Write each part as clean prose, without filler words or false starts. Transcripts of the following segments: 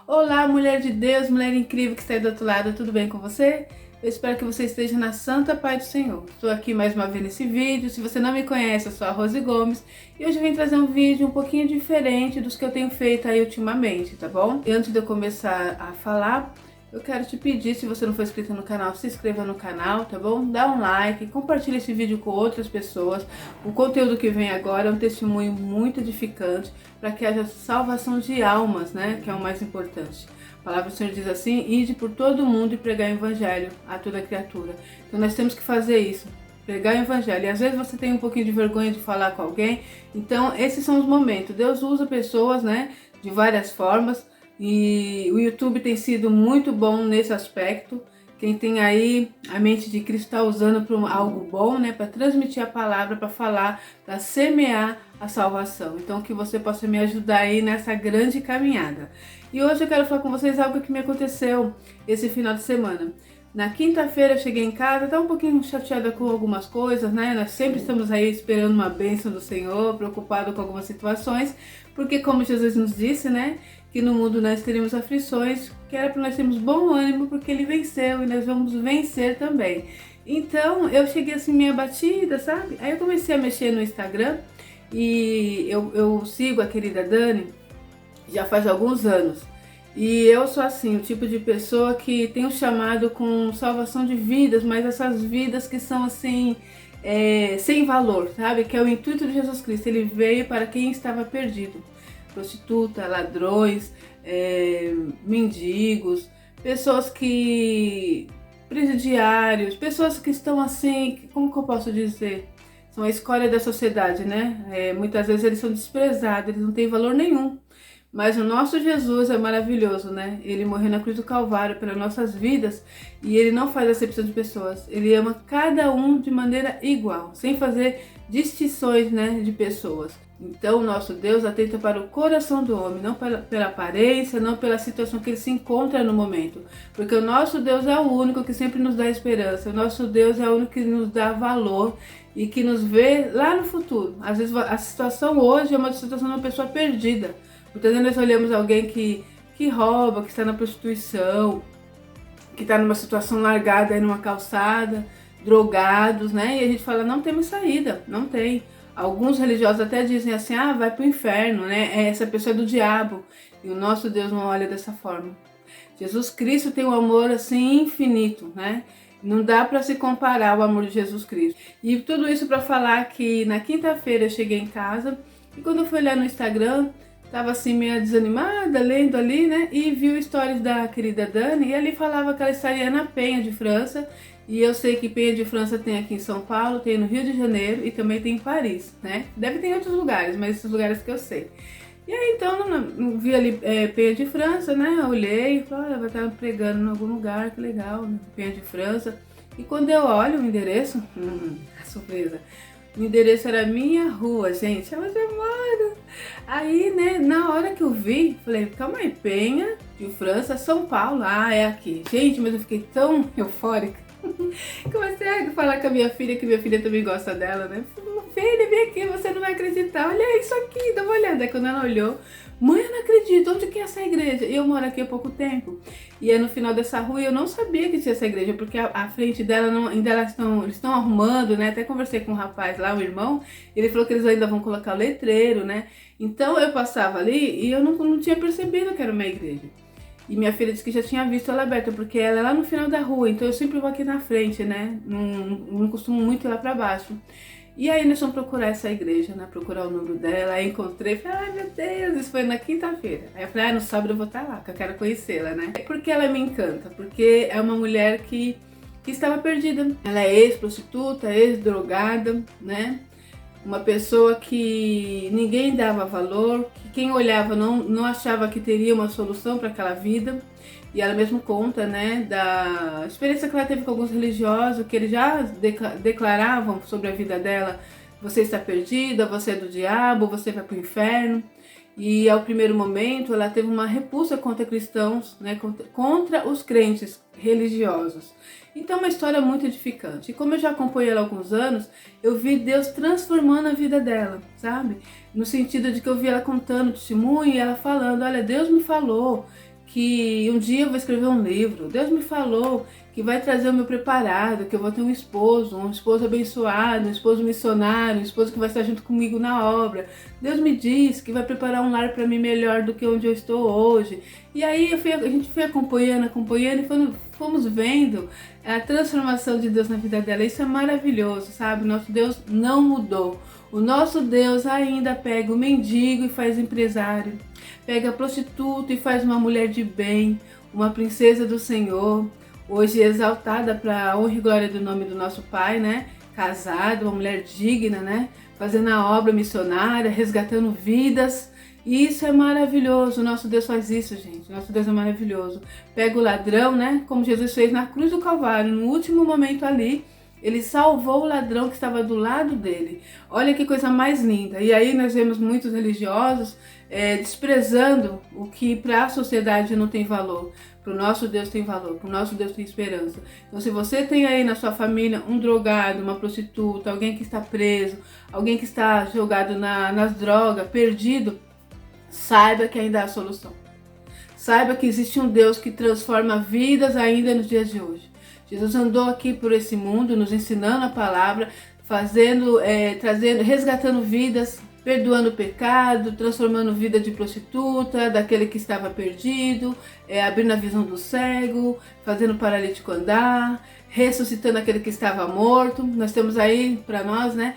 Olá, mulher de Deus, mulher incrível que está aí do outro lado, tudo bem com você? Eu espero que você esteja na santa paz do Senhor. Estou aqui mais uma vez nesse vídeo. Se você não me conhece, eu sou a Rose Gomes e hoje eu vim trazer um vídeo um pouquinho diferente dos que eu tenho feito aí ultimamente, tá bom? E antes de eu começar a falar, eu quero te pedir, se você não for inscrito no canal, se inscreva no canal, tá bom? Dá um like, compartilha esse vídeo com outras pessoas. O conteúdo que vem agora é um testemunho muito edificante para que haja salvação de almas, né? Que é o mais importante. A palavra do Senhor diz assim: ide por todo mundo e pregar o evangelho a toda criatura. Então nós temos que fazer isso, pregar o evangelho. E às vezes você tem um pouquinho de vergonha de falar com alguém. Então esses são os momentos. Deus usa pessoas, né? De várias formas. E o YouTube tem sido muito bom nesse aspecto. Quem tem aí a mente de Cristo está usando para algo bom, né? Para transmitir a palavra, para falar, para semear a salvação. Então que você possa me ajudar aí nessa grande caminhada. E hoje eu quero falar com vocês algo que me aconteceu esse final de semana. Na quinta-feira eu cheguei em casa, estava um pouquinho chateada com algumas coisas, né? Nós sempre estamos aí esperando uma bênção do Senhor, preocupado com algumas situações, porque como Jesus nos disse, né? Que no mundo nós teríamos aflições, que era para nós termos bom ânimo, porque Ele venceu e nós vamos vencer também. Então eu cheguei assim meio abatida, sabe? Aí eu comecei a mexer no Instagram e eu sigo a querida Dani já faz alguns anos. E eu sou assim, o tipo de pessoa que tem um chamado com salvação de vidas, mas essas vidas que são assim, sem valor, sabe? Que é o intuito de Jesus Cristo. Ele veio para quem estava perdido. Prostituta, ladrões, mendigos, pessoas que... presidiários, pessoas que estão assim, como que eu posso dizer? São a escória da sociedade, né? Muitas vezes eles são desprezados, eles não têm valor nenhum. Mas o nosso Jesus é maravilhoso, né? Ele morreu na cruz do Calvário pelas nossas vidas e ele não faz acepção de pessoas. Ele ama cada um de maneira igual, sem fazer distinções, né, de pessoas. Então, o nosso Deus atenta para o coração do homem, não pela aparência, não pela situação que ele se encontra no momento. Porque o nosso Deus é o único que sempre nos dá esperança. O nosso Deus é o único que nos dá valor e que nos vê lá no futuro. Às vezes, a situação hoje é uma situação de uma pessoa perdida. Muitas vezes nós olhamos alguém que rouba, que está na prostituição, que está numa situação largada aí numa calçada, drogados, né? E a gente fala, não temos saída, não tem. Alguns religiosos até dizem assim, vai para o inferno, né? Essa pessoa é do diabo. E o nosso Deus não olha dessa forma. Jesus Cristo tem um amor assim infinito, né? Não dá para se comparar o amor de Jesus Cristo. E tudo isso para falar que na quinta-feira eu cheguei em casa e quando eu fui olhar no Instagram, tava assim meio desanimada, lendo ali, né? E vi o stories da querida Dani e ali falava que ela estaria na Penha de França. E eu sei que Penha de França tem aqui em São Paulo, tem no Rio de Janeiro e também tem em Paris, né? Deve ter em outros lugares, mas esses lugares que eu sei. E aí então não vi ali Penha de França, né? Eu olhei e falei, vai estar pregando em algum lugar, que legal, né? Penha de França. E quando eu olho o endereço, a surpresa. O endereço era minha rua, gente, onde eu moro. Aí, né, na hora que eu vi, falei, calma aí, Penha de França, São Paulo, é aqui. Gente, mas eu fiquei tão eufórica. Comecei a falar com a minha filha, que minha filha também gosta dela, né? Filha, vem aqui, você não vai acreditar, olha isso aqui, dá uma olhada. Aí quando ela olhou, mãe, eu não acredito, onde que é essa igreja? E eu moro aqui há pouco tempo. E é no final dessa rua e eu não sabia que tinha essa igreja, porque a frente dela, ainda eles estão arrumando, né? Até conversei com um rapaz lá, o irmão, ele falou que eles ainda vão colocar o letreiro, né? Então eu passava ali e eu não tinha percebido que era uma igreja. E minha filha disse que já tinha visto ela aberta, porque ela é lá no final da rua, então eu sempre vou aqui na frente, né? Não costumo muito ir lá pra baixo. E aí nós vamos procurar essa igreja, né? Procurar o número dela, aí encontrei, falei, meu Deus, isso foi na quinta-feira. Aí eu falei, no sábado eu vou estar lá, que eu quero conhecê-la, né? Porque ela me encanta, porque é uma mulher que estava perdida. Ela é ex-prostituta, ex-drogada, né? Uma pessoa que ninguém dava valor, que quem olhava não achava que teria uma solução para aquela vida. E ela mesmo conta, né, da experiência que ela teve com alguns religiosos, que eles já declaravam sobre a vida dela: você está perdida, você é do diabo, você vai para o inferno. E ao primeiro momento ela teve uma repulsa contra cristãos, né, contra os crentes religiosos. Então é uma história muito edificante. E como eu já acompanhei ela há alguns anos, eu vi Deus transformando a vida dela, sabe? No sentido de que eu vi ela contando testemunho e ela falando, olha, Deus me falou que um dia eu vou escrever um livro. Deus me falou que vai trazer o meu preparado, que eu vou ter um esposo abençoado, um esposo missionário, um esposo que vai estar junto comigo na obra. Deus me disse que vai preparar um lar para mim melhor do que onde eu estou hoje. E aí a gente foi acompanhando e fomos vendo a transformação de Deus na vida dela. Isso é maravilhoso, sabe? Nosso Deus não mudou. O nosso Deus ainda pega o mendigo e faz empresário. Pega a prostituta e faz uma mulher de bem, uma princesa do Senhor, hoje exaltada para a honra e glória do nome do nosso Pai, né? Casada, uma mulher digna, né? Fazendo a obra missionária, resgatando vidas. E isso é maravilhoso, nosso Deus faz isso, gente. Nosso Deus é maravilhoso. Pega o ladrão, né? Como Jesus fez na cruz do Calvário, no último momento ali. Ele salvou o ladrão que estava do lado dele. Olha que coisa mais linda. E aí nós vemos muitos religiosos desprezando o que para a sociedade não tem valor. Para o nosso Deus tem valor, para o nosso Deus tem esperança. Então se você tem aí na sua família um drogado, uma prostituta, alguém que está preso, alguém que está jogado nas drogas, perdido, saiba que ainda há solução. Saiba que existe um Deus que transforma vidas ainda nos dias de hoje. Jesus andou aqui por esse mundo, nos ensinando a palavra, resgatando vidas, perdoando o pecado, transformando vida de prostituta, daquele que estava perdido, abrindo a visão do cego, fazendo o paralítico andar, ressuscitando aquele que estava morto. Nós temos aí para nós, né?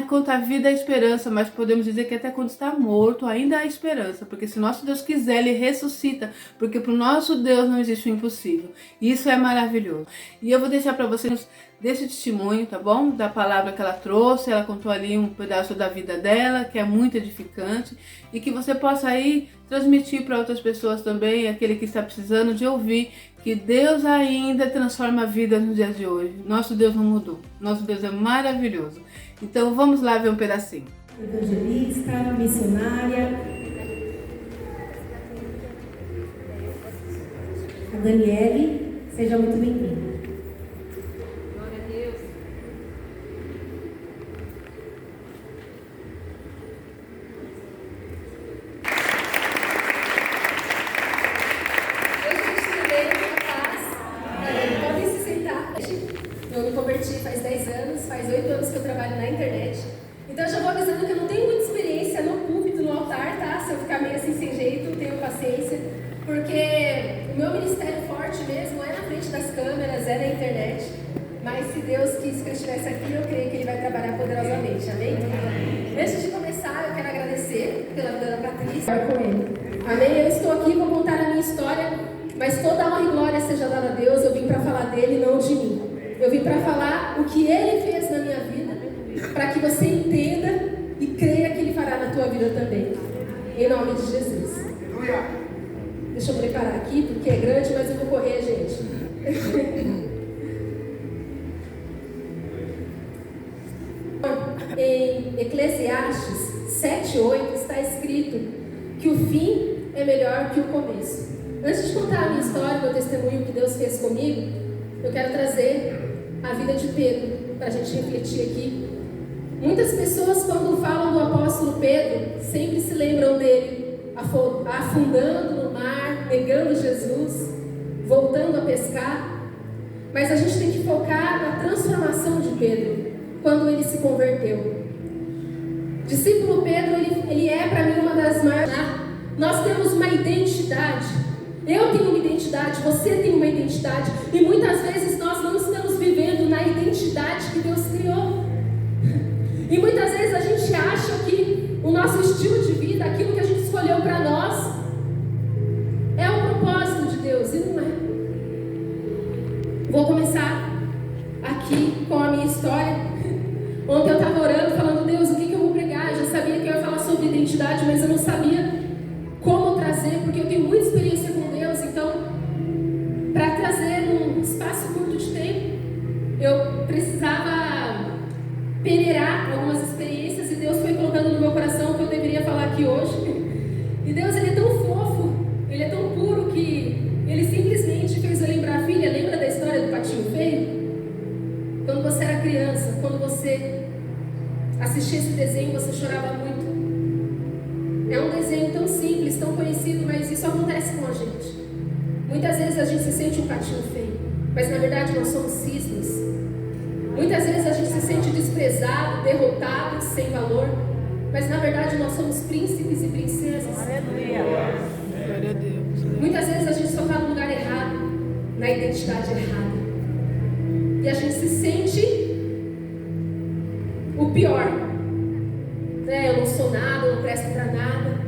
Enquanto a vida há esperança, mas podemos dizer que até quando está morto ainda há esperança, porque se nosso Deus quiser, Ele ressuscita, porque para o nosso Deus não existe o impossível. Isso é maravilhoso. E eu vou deixar para vocês desse testemunho, tá bom? Da palavra que ela trouxe, ela contou ali um pedaço da vida dela, que é muito edificante, e que você possa aí transmitir para outras pessoas também, aquele que está precisando de ouvir, que Deus ainda transforma vidas nos dias de hoje. Nosso Deus não mudou. Nosso Deus é maravilhoso. Então vamos lá ver um pedacinho. Evangelista, missionária, a Daniele, seja muito bem-vinda. Glória a Deus. Podem se sentar. Eu me converti faz 10 anos, faz 8 anos que eu trabalho na internet. Então eu já vou avisando que eu não tenho muita experiência no púlpito, no altar, tá? Se eu ficar meio assim sem jeito, tenho paciência. Porque o meu ministério forte mesmo é na frente das câmeras, é na internet. Mas se Deus quis que eu estivesse aqui, eu creio que Ele vai trabalhar poderosamente, amém? Antes de começar, eu quero agradecer pela dona Patrícia. Amém? Eu estou aqui, vou contar a minha história, mas toda a honra e glória seja dada a Deus. Eu vim para falar dele, não de mim. Eu vim para falar o que Ele fez na minha vida, para que você entenda e creia que Ele fará na tua vida também. Em nome de Jesus. Deixa eu preparar aqui, porque é grande, mas eu vou correr, gente. Em Eclesiastes 7:8 está escrito que o fim é melhor que o começo. Antes de contar a minha história, meu testemunho que Deus fez comigo, eu quero trazer a vida de Pedro para a gente refletir aqui. Muitas pessoas, quando falam do apóstolo Pedro, sempre se lembram dele afundando no mar, negando Jesus, voltando a pescar. Mas a gente tem que focar na transformação de Pedro, quando ele se converteu. Discípulo Pedro, ele é para mim uma das maiores. Nós temos uma identidade. Eu tenho uma identidade, você tem uma identidade. E muitas vezes nós não estamos vivendo na identidade que Deus criou. E muitas vezes a gente acha que o nosso estilo de vida, aquilo que a gente escolheu para nós, é o propósito de Deus, e não é. Vou começar aqui com a minha história. Ontem eu estava orando, falando, Deus, o que eu vou pregar? Eu já sabia que eu ia falar sobre identidade, mas eu não sabia como trazer, porque eu tenho muita experiência com Deus. Então, para trazer num espaço curto de tempo, eu precisava peneirar algumas experiências, e Deus foi colocando no meu coração que eu deveria falar aqui hoje. E Deus, Ele é tão fofo, Ele é tão puro, que Ele simplesmente fez eu lembrar. Filha, lembra da história do patinho feio? Quando você era criança, quando você assistia esse desenho, você chorava muito. É um desenho tão simples, tão conhecido, mas isso acontece com a gente. a gente se sente um patinho feio, mas na verdade nós somos cisnes. Muitas vezes a gente se sente desprezado, derrotado, sem valor, mas na verdade nós somos príncipes e princesas. Glória a Deus. Muitas vezes a gente só está no lugar errado, na identidade errada, e a gente se sente o pior, né? Eu não sou nada, eu não presto para nada,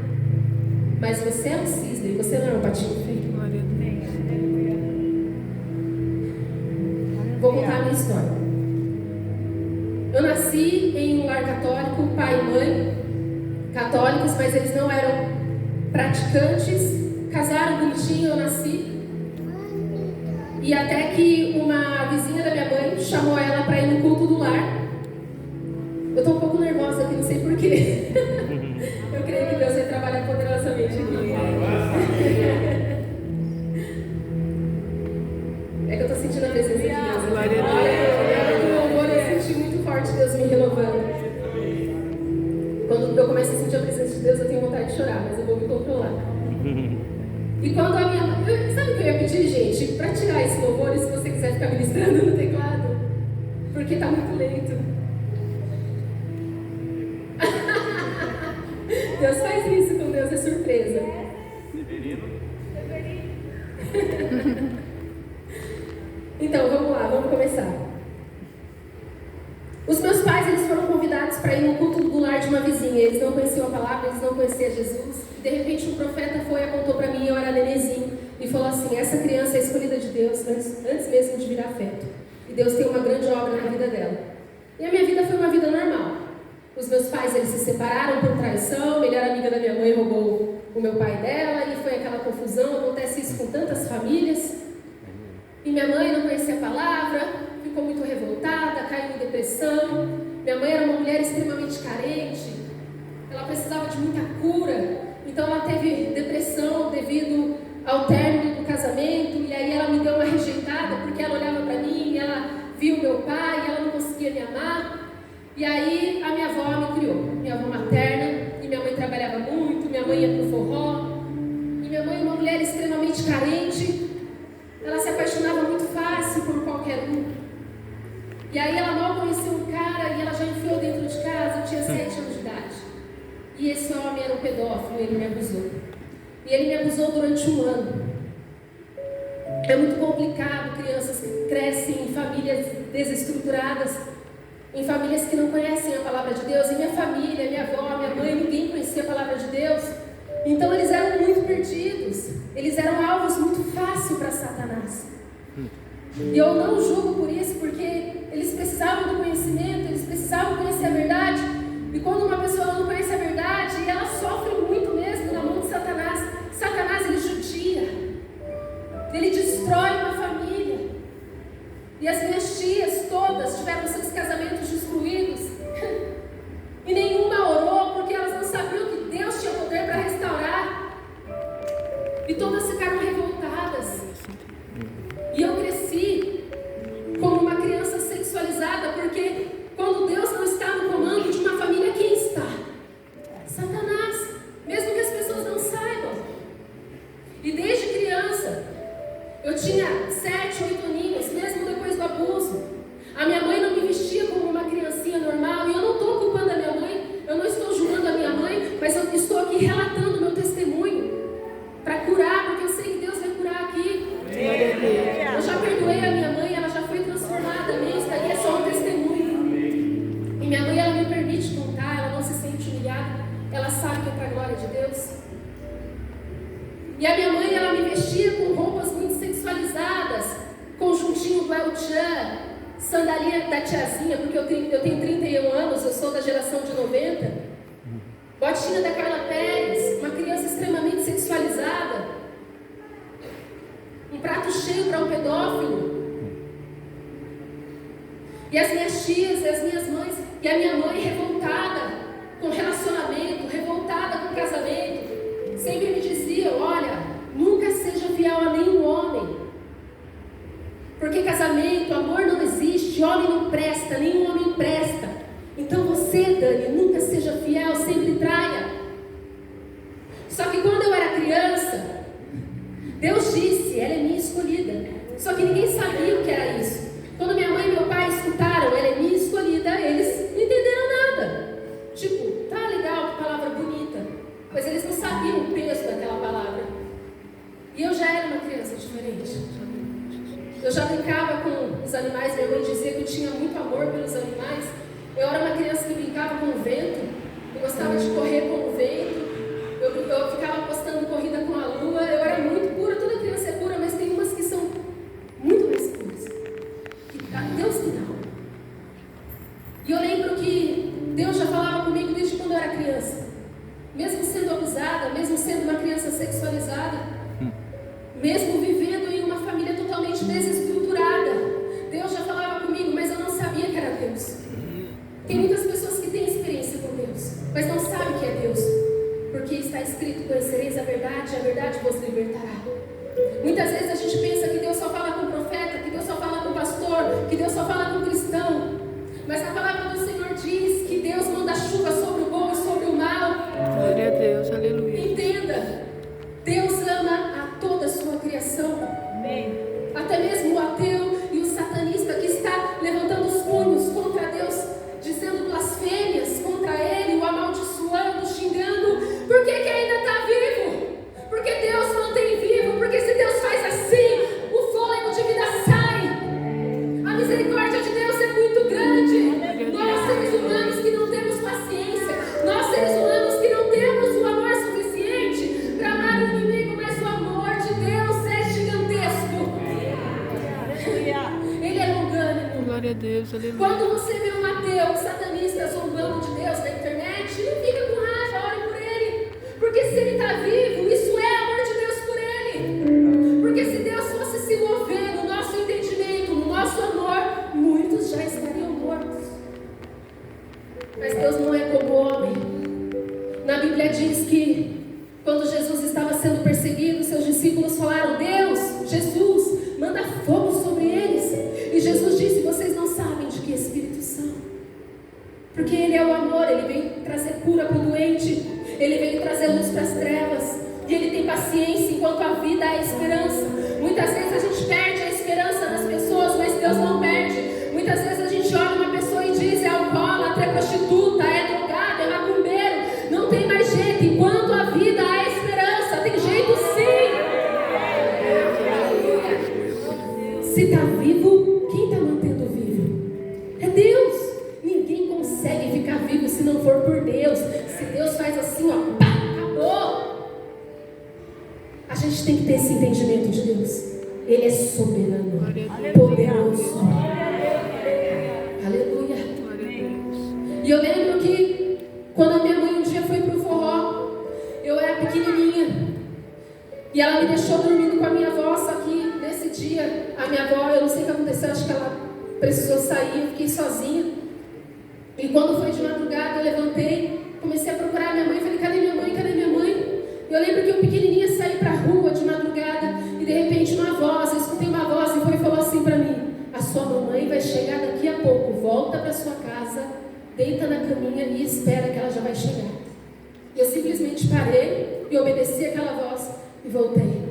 mas você é um cisne, você não é um patinho feio. Glória a Deus. Vou contar a minha história. Eu nasci em um lar católico, pai e mãe católicos, mas eles não eram praticantes. Casaram bonitinho, eu nasci. E até que uma vizinha da minha mãe chamou ela para ir no culto do lar. Eu estou um pouco nervosa aqui, não sei porquê. Eu creio que Deus vai trabalhar poderosamente aqui. É que eu estou sentindo a presença de Deus. Glória a Deus. Eu senti muito forte Deus me renovando. Quando eu começo a sentir a presença de Deus, eu tenho vontade de chorar, mas eu vou me controlar. E quando a minha mãe... Sabe o que eu ia pedir, gente? Para tirar esse louvor, e se você quiser ficar ministrando no teclado, porque está muito lento. Deus faz isso com Deus, é surpresa. Então, vamos lá, vamos começar. Os meus pais, eles foram convidados para ir no culto do lar de uma vizinha. Eles não conheciam a palavra, eles não conheciam Jesus. E de repente um profeta foi e apontou para mim, eu era nenenzinho, e falou assim: essa criança é escolhida de Deus antes mesmo de virar feto. E Deus tem uma grande obra na vida dela. E a minha vida foi uma vida normal. Os meus pais, eles se separaram por traição, a melhor amiga da minha mãe roubou o meu pai dela, e foi aquela confusão. Acontece isso com tantas famílias. E minha mãe não conhecia a palavra, ficou muito revoltada, caiu em depressão. Minha mãe era uma mulher extremamente carente, ela precisava de muita cura, então ela teve depressão devido ao término do casamento, e aí ela me deu uma rejeitada, porque ela olhava para mim, e ela viu meu pai, e ela não conseguia me amar. E aí a minha avó me criou, minha avó materna, e minha mãe trabalhava muito, minha mãe ia pro forró, e minha mãe, uma mulher extremamente carente, ela se apaixonava muito fácil por qualquer um. E aí ela mal conhecia um cara e ela já enfiou dentro de casa, eu tinha 7 anos de idade. E esse homem era um pedófilo, ele me abusou. E ele me abusou durante 1 ano. É muito complicado, crianças que crescem em famílias desestruturadas, em famílias que não conhecem a palavra de Deus. E minha família, minha avó, minha mãe, ninguém conhecia a palavra de Deus. Então eles eram muito perdidos, eles eram alvos muito fáceis para Satanás. E eu não julgo por isso, porque eles precisavam do conhecimento, eles precisavam conhecer a verdade. E quando uma pessoa não conhece a verdade, ela sofre muito mesmo na mão de Satanás. Satanás, ele judia, ele destrói uma família. E as minhas tias todas tiveram seus casamentos destruídos. E nenhuma orou, porque elas não sabiam que Deus tinha poder para restaurar. E todas ficaram revoltadas. E eu cresci como uma criança sexualizada, porque quando Deus não está no comando de uma família, quem está? Satanás, mesmo que as pessoas não saibam. E desde criança, eu tinha 7, 8 aninhos, mesmo depois do abuso. A minha mãe não me vestia como uma criancinha normal, e eu não estou culpando a minha mãe, eu não estou julgando a minha mãe, mas eu estou aqui relatando o meu testemunho, para curar, porque eu sei que Deus vai curar aqui. Eu já perdoei a minha mãe, ela já foi transformada, amém? Isso daqui é só um testemunho. E minha mãe, ela me permite contar, ela não se sente humilhada, ela sabe que é para a glória de Deus. E a minha mãe, ela me vestia com roupas muito sexualizadas, conjuntinho do El Chan, sandalinha da tiazinha, porque eu tenho 31 anos, eu sou da geração de 90, botinha da Carla Pérez, uma criança extremamente sexualizada, um prato cheio para um pedófilo. E as minhas tias, e as minhas mães, e a minha mãe revoltada com relacionamento, revoltada com casamento, sempre me diziam: olha, nunca seja fiel a nenhum homem, porque casamento, amor não existe, homem não presta, nenhum homem presta. Então você, Dani, nunca seja fiel, sempre traia. Só que quando eu era criança, Deus disse, ela é minha escolhida. Só que ninguém sabia o que era isso. Quando minha mãe e meu pai escutaram, ela é minha escolhida, eles não entenderam nada. Tipo, tá legal, que palavra bonita. Mas eles não sabiam o peso daquela palavra. E eu já era uma criança diferente. Eu já brincava com os animais, minha mãe dizia que eu tinha muito amor pelos animais. Eu era uma criança que brincava com o vento, eu gostava de correr com o vento, eu ficava apostando corrida com a lua, eu era muito pura, toda criança é pura, mas tem umas que são muito mais puras, que Deus que dá. E eu lembro que Deus já falava comigo desde quando eu era criança, mesmo sendo abusada, mesmo sendo uma criança sexualizada, mesmo vivendo em uma família totalmente desestruturada, Deus já falava comigo, mas eu não sabia que era Deus. Tem muitas pessoas que têm experiência com Deus, mas não sabem que é Deus, porque está escrito: conhecereis a verdade vos libertará. Muitas vezes a gente pensa que Deus só fala com o profeta, que Deus só fala com o pastor, que Deus só fala com o cristão, mas a palavra do Senhor diz que Deus manda chuva sobre o bom e sobre o mal. Glória a Deus, aleluia. Entenda, Deus ama a toda a sua criação. Amém. Até mesmo o ateu e o satanista que está levantando os punhos contra Deus, dizendo blasfêmias contra Ele, o amaldiçoando, xingando. Por que ainda está vivo? Porque Deus mantém vivo. Porque se Deus faz assim, o fôlego de vida sai. A misericórdia de Deus é muito grande. Nós, seres humanos que não temos paciência, nós, seres humanos que não temos o amor suficiente para amar o inimigo, mas o amor de Deus é gigantesco. Ele é longânimo. Glória a Deus, aleluia. Quando você vê um ateu, um satanista zombando de Deus na internet, não fica com raiva, ore por ele. Porque se ele está vivo, isso é amor de Deus por ele. Porque se Deus fosse se mover no nosso entendimento, no nosso amor, muitos já estariam mortos. Mas Deus não é como homem. Na Bíblia diz que quando Jesus estava sendo perseguido, seus discípulos falaram: Deus, Jesus, manda fogo sobre eles. E Jesus disse: vocês não sabem de que espírito são. Porque Ele é o amor, Ele vem trazer cura para o doente, Ele vem trazer luz para as trevas, e Ele tem paciência enquanto a vida é a esperança. Muitas vezes a gente perde a esperança nas pessoas, mas Deus não perde. Muitas vezes a gente olha uma pessoa e diz: é alcoólatra, é prostituta, é drogado, é macumbeiro, não tem mais jeito. Enquanto a vida há esperança, tem jeito sim. Se está vivo, quem está mantendo vivo? É Deus. Ninguém consegue ficar vivo se não for por Deus. Se Deus faz assim, ó, pá, acabou. A gente tem que ter esse entendimento de Deus. Ele é soberano, poderoso. Aleluia. E eu lembro que quando a minha mãe um dia foi pro forró, eu era pequenininha, e ela me deixou dormindo com a minha avó. Só que nesse dia, a minha avó, eu não sei o que aconteceu, acho que ela precisou sair, eu fiquei sozinha. E quando foi de madrugada, eu levantei, comecei a procurar a minha mãe, falei: cadê minha mãe, cadê minha mãe? E eu lembro que eu pequenininha saí pra rua de madrugada, e de repente eu escutei uma voz e falou assim pra mim: a sua mamãe vai chegar daqui a pouco, volta pra sua casa, deita na caminha e espera que ela já vai chegar. E eu simplesmente parei e obedeci aquela voz e voltei.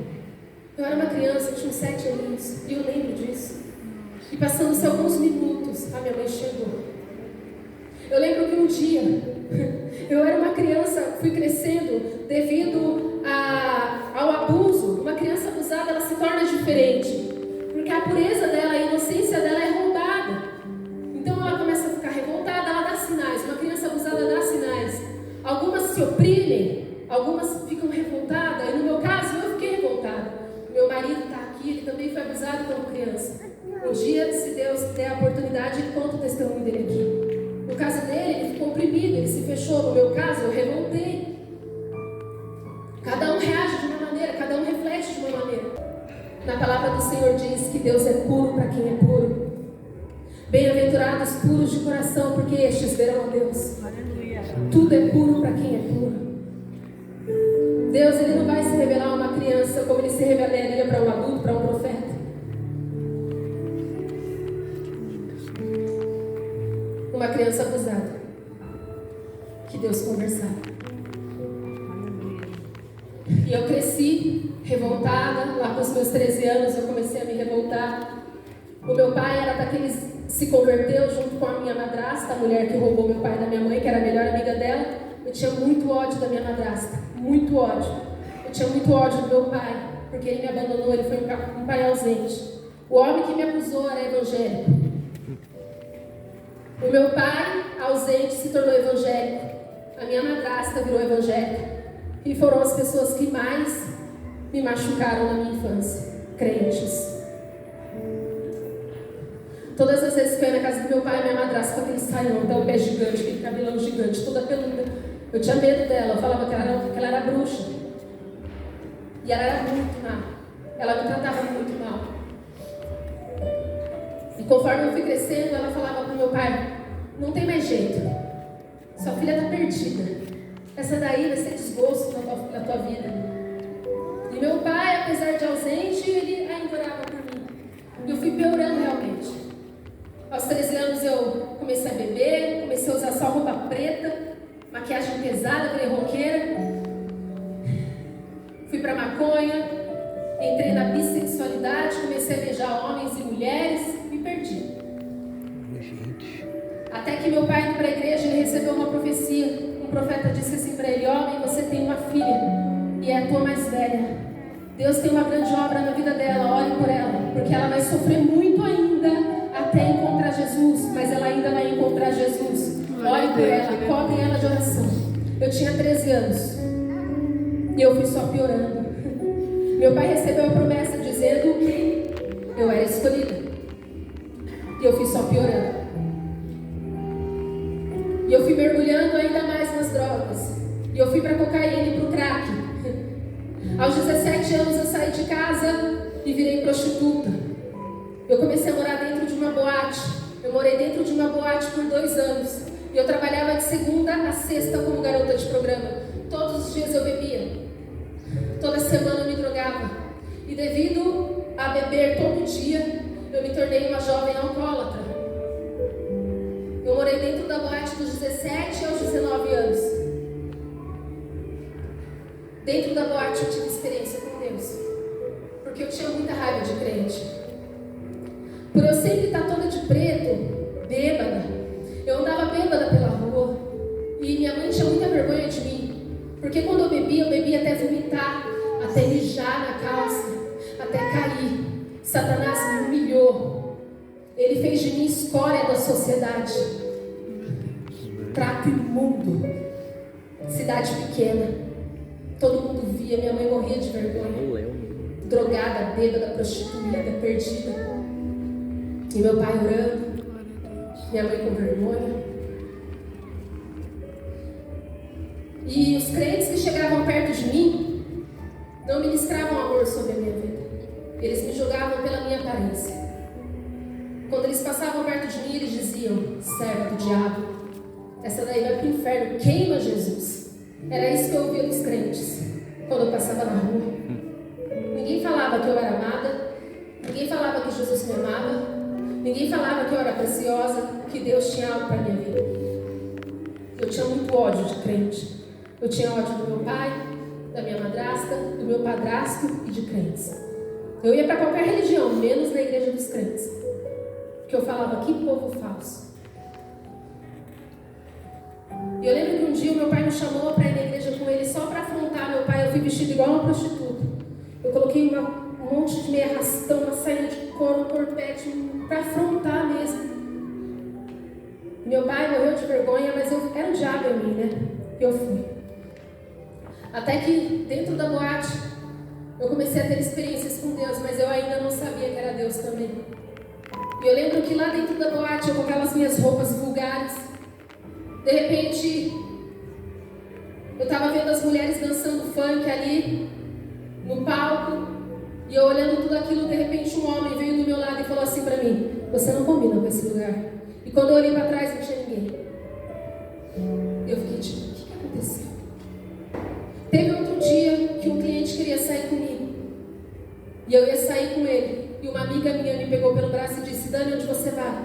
Eu era uma criança, eu tinha uns 7 aninhos, e eu lembro disso. E passando-se alguns minutos, a minha mãe chegou. Eu lembro que um dia, eu era uma criança, fui crescendo devido ao abuso. Uma criança abusada, ela se torna diferente, porque a pureza dela, a inocência dela é roubada. Então ela começa a ficar revoltada, ela dá sinais. Uma criança abusada dá sinais. Algumas se oprimem, algumas ficam revoltadas, e no meu caso eu fiquei revoltada. Meu marido está aqui, ele também foi abusado como criança. Um dia, se Deus der a oportunidade, ele conta o testemunho dele aqui. No caso dele, ele ficou oprimido, ele se fechou. No meu caso, eu revoltei. Cada um reage de uma maneira, cada um reflete de uma maneira. Na palavra do Senhor diz que Deus é puro para quem é puro. Bem-aventurados puros de coração, porque estes verão a Deus. Aleluia. Tudo é puro para quem é puro. Deus, Ele não vai se revelar a uma criança como Ele se revelaria para um adulto, para um profeta. Uma criança abusada, que Deus conversava. E eu cresci revoltada, lá com os meus 13 anos, eu comecei a me revoltar. O meu pai era daqueles... se converteu junto com a minha madrasta, a mulher que roubou meu pai da minha mãe, que era a melhor amiga dela. Eu tinha muito ódio da minha madrasta, muito ódio. Eu tinha muito ódio do meu pai, porque ele me abandonou, ele foi um pai ausente. O homem que me acusou era evangélico. O meu pai, ausente, se tornou evangélico. A minha madrasta virou evangélica. E foram as pessoas que mais me machucaram na minha infância, crentes. Todas as vezes que eu ia na casa do meu pai, minha madrasta com aquele saião, até o pé gigante, aquele cabelão gigante, toda peluda. Eu tinha medo dela, eu falava que ela era bruxa. E ela era muito má. Ela me tratava muito mal. E conforme eu fui crescendo, ela falava para o meu pai: não tem mais jeito. Sua filha está perdida. Essa daí vai ser desgosto na tua vida. E meu pai, apesar de ausente, ele ainda orava por mim. E eu fui piorando realmente. Aos 13 anos eu comecei a beber, comecei a usar só roupa preta, maquiagem pesada, virei roqueira. Fui pra maconha, entrei na bissexualidade, comecei a beijar homens e mulheres, me perdi. Até que meu pai indo para a igreja, ele recebeu uma profecia. Um profeta disse assim para ele: homem, você tem uma filha e é a tua mais velha. Deus tem uma grande obra na vida dela, ore por ela, porque ela vai sofrer muito ainda até encontrar Jesus, mas ela ainda vai encontrar Jesus. Ore por ela, cobre ela de oração. Eu tinha 13 anos e eu fui só piorando. Meu pai recebeu a promessa dizendo que eu era escolhida e eu fui só piorando. E eu fui mergulhando ainda mais nas drogas. E eu fui para cocaína e para o crack. Aos 17 anos eu saí de casa e virei prostituta. Eu comecei a morar dentro de uma boate. Eu morei dentro de uma boate por 2 anos. E eu trabalhava de segunda a sexta como garota de programa. Todos os dias eu bebia. Toda semana eu me drogava. E devido a beber todo dia, eu me tornei uma jovem alcoólatra. Eu morei dentro da boate dos 17 aos 19 anos. Dentro da boate eu tive experiência com Deus, porque eu tinha muita raiva de crente. Por eu sempre estar toda de preto, bêbada, eu andava bêbada pela rua. E minha mãe tinha muita vergonha de mim, porque quando eu bebia até vomitar, até mijar na calça, até cair. Satanás me humilhou. Ele fez de mim escória da sociedade. Trato imundo. Cidade pequena. Todo mundo via, minha mãe morria de vergonha. Drogada, bêbada, prostituída, perdida. E meu pai orando. Minha mãe com vergonha. E os crentes que chegavam perto de mim não ministravam amor sobre a minha vida. Eles me julgavam pela minha aparência. Quando eles passavam perto de mim, eles diziam: servo do diabo, essa daí vai para o inferno, queima Jesus. Era isso que eu ouvia dos crentes quando eu passava na rua. Ninguém falava que eu era amada, ninguém falava que Jesus me amava, ninguém falava que eu era preciosa, que Deus tinha algo para a minha vida. Eu tinha muito ódio de crente. Eu tinha ódio do meu pai, da minha madrasta, do meu padrasto e de crentes. Eu ia para qualquer religião, menos na igreja dos crentes. Porque eu falava: que povo falso. E eu lembro que um dia o meu pai me chamou para ir na igreja com ele só para afrontar meu pai. Eu fui vestida igual uma prostituta. Eu coloquei um monte de meia arrastão, uma saia de couro, um corpete, para afrontar mesmo. Meu pai morreu de vergonha, mas era um diabo em mim, né? E eu fui. Até que dentro da boate eu comecei a ter experiências com Deus, mas eu ainda não sabia que era Deus também. E eu lembro que lá dentro da boate, eu com aquelas minhas roupas vulgares, de repente, eu estava vendo as mulheres dançando funk ali, no palco, e eu olhando tudo aquilo, de repente um homem veio do meu lado e falou assim para mim: você não combina com esse lugar. E quando eu olhei para trás, não tinha ninguém. Eu fiquei tipo: o que aconteceu? Teve outro dia que um cliente queria sair comigo, e eu ia sair com ele. E uma amiga minha me pegou pelo braço e disse: Dani, onde você vai?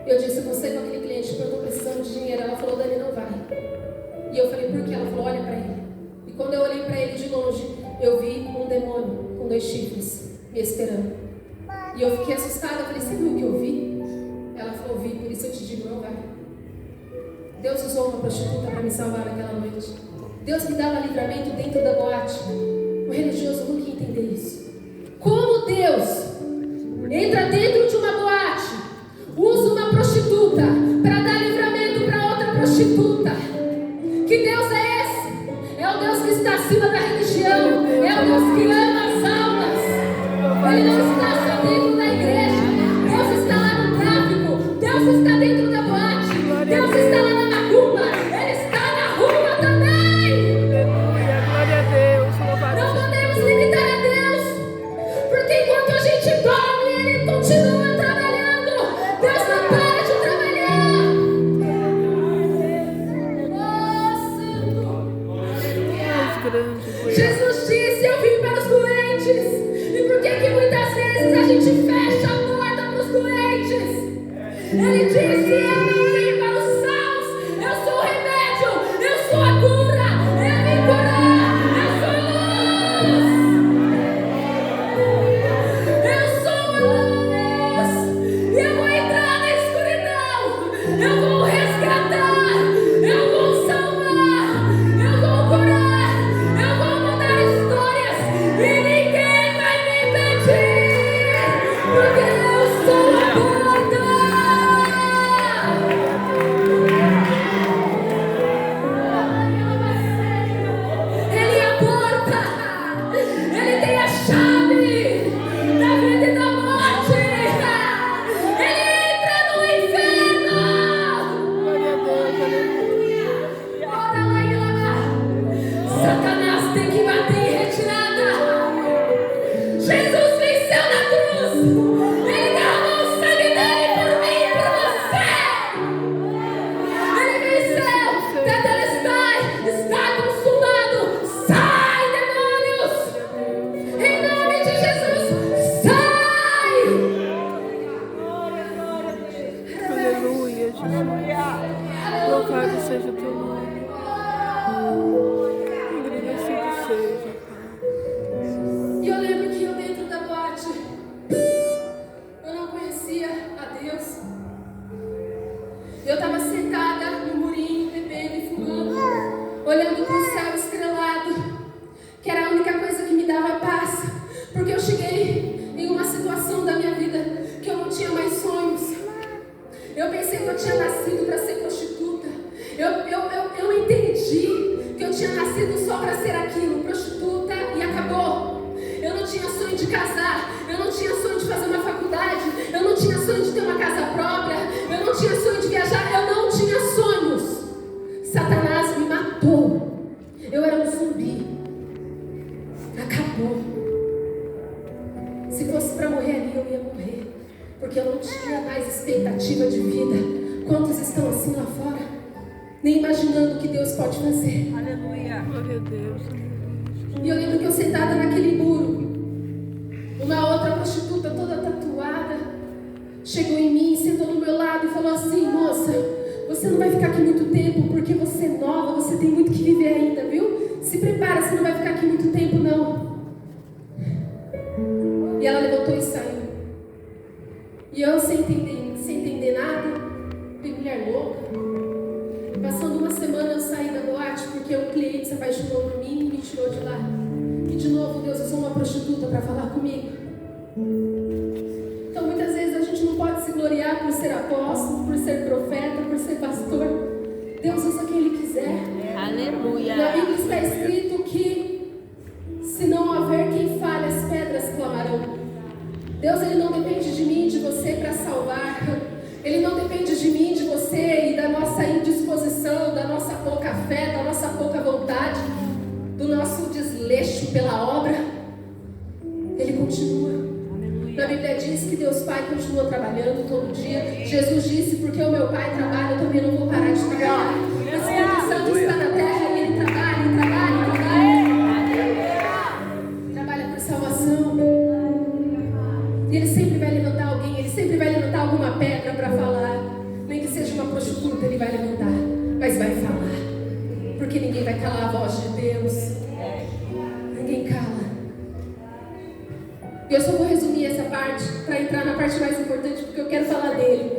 Eu disse: você com aquele cliente, porque eu estou precisando de dinheiro. Ela falou: Dani, não vai. E eu falei: por quê? Ela falou: olha para ele. E quando eu olhei para ele de longe, eu vi um demônio com 2 chifres. me esperando. E eu fiquei assustada, eu falei, você viu o que eu vi? Ela falou, vi, por isso eu te digo, não vai. Deus usou uma prostituta para me salvar naquela noite. Deus me dava livramento dentro da boate. O religioso nunca ia entender isso. Como Deus entra dentro de uma boate, usa uma prostituta para dar livramento para outra prostituta. Que Deus é esse? É o Deus que está acima da religião. É o Deus que ama as almas. Ele não está só dentro da igreja. Deus está lá no tráfico. Deus está dentro da boate. Deus está lá na macumba. Ele está na rua também. Glória a Deus. Não podemos limitar a Deus, porque enquanto a gente dorme, Ele continua trabalhando. Deus não para de trabalhar. Jesus disse, eu vim para os doentes. E por que muitas vezes a gente fecha a porta para os doentes? Ele disse, eu não vim para os sãos. Eu sou o remédio, eu sou a cura. Eu vim curar, eu sou a luz. Eu sou a luz. E eu vou entrar na escuridão. Eu vou resgatar. Eu vou salvar. Eu vou curar. Eu vou mudar histórias. E ninguém vai me impedir. Porque eu sou a porta. Ele é a porta. Ele tem a chave da vida e da morte. Ele entra no inferno. Glória a Deus. Ora lá e lá. Satanás tem que bater em retirada. Jesus venceu na cruz. Ele derramou o sangue dele por mim e por você. Ele venceu. Tetelestai, está consumado. Sai, demônios. Em nome de Jesus, sai. Aleluia, Jesus. Louvado seja o teu nome. Engrandecido seja, Pai. E eu lembro que eu dentro da boate, eu não conhecia a Deus. Eu estava sentada no murinho, bebendo e fumando, olhando para o céu estrelado, que era a única coisa que me dava paz, porque eu cheguei em uma situação da minha vida que eu não tinha mais sonhos. Eu pensei que eu tinha nascido para ser prostituta. Eu entendi que eu tinha nascido só para ser aquilo, prostituta, e acabou. Eu não tinha sonho de casar, eu não tinha sonho de fazer uma faculdade, eu não tinha sonho de ter uma casa própria, eu não tinha sonho de viajar, eu não tinha sonhos. Satanás me matou. Eu era um zumbi. Acabou. Se fosse para morrer ali, eu ia morrer, porque eu não tinha mais expectativa de vida. Quantos estão assim lá fora, nem imaginando o que Deus pode fazer? Aleluia. Glória a Deus. E eu lembro que eu sentada naquele muro, uma outra prostituta toda tatuada chegou em mim, sentou do meu lado e falou assim: moça, você não vai ficar aqui muito tempo, porque você é nova, você tem muito que viver ainda, viu? Se prepara, você não vai ficar aqui muito tempo não. E ela levantou e saiu. E eu sem entender nada, bem mulher louca. Passando uma semana eu saí da boate porque um cliente se apaixonou por mim e me tirou de lá. E de novo Deus usou uma prostituta para falar comigo. Então muitas vezes a gente não pode se gloriar por ser apóstolo, por ser profeta, por ser pastor. Deus usa quem Ele quiser. Aleluia. Na Bíblia está escrito que se não haver quem fale, as pedras clamarão. Deus, Ele não depende de mim, de você para salvar. Ele não depende de mim, de você e da nossa indisposição, da nossa pouca fé, da nossa pouca vontade, do nosso desleixo pela obra. Ele continua. Na Bíblia diz que Deus Pai continua trabalhando todo dia. Jesus disse, porque o meu Pai trabalha, eu também não vou parar de trabalhar. O Espírito Santo está na terra e Ele trabalha, trabalha, trabalha. Trabalha por salvação. E Ele sempre vai levantar alguém, Ele sempre vai levantar alguma pedra para falar. Nem que seja uma prostituta, Ele vai levantar, mas vai falar. Porque ninguém vai calar a voz de Deus. Ninguém cala. E eu só vou resumir essa parte para entrar na parte mais importante, porque eu quero falar dele.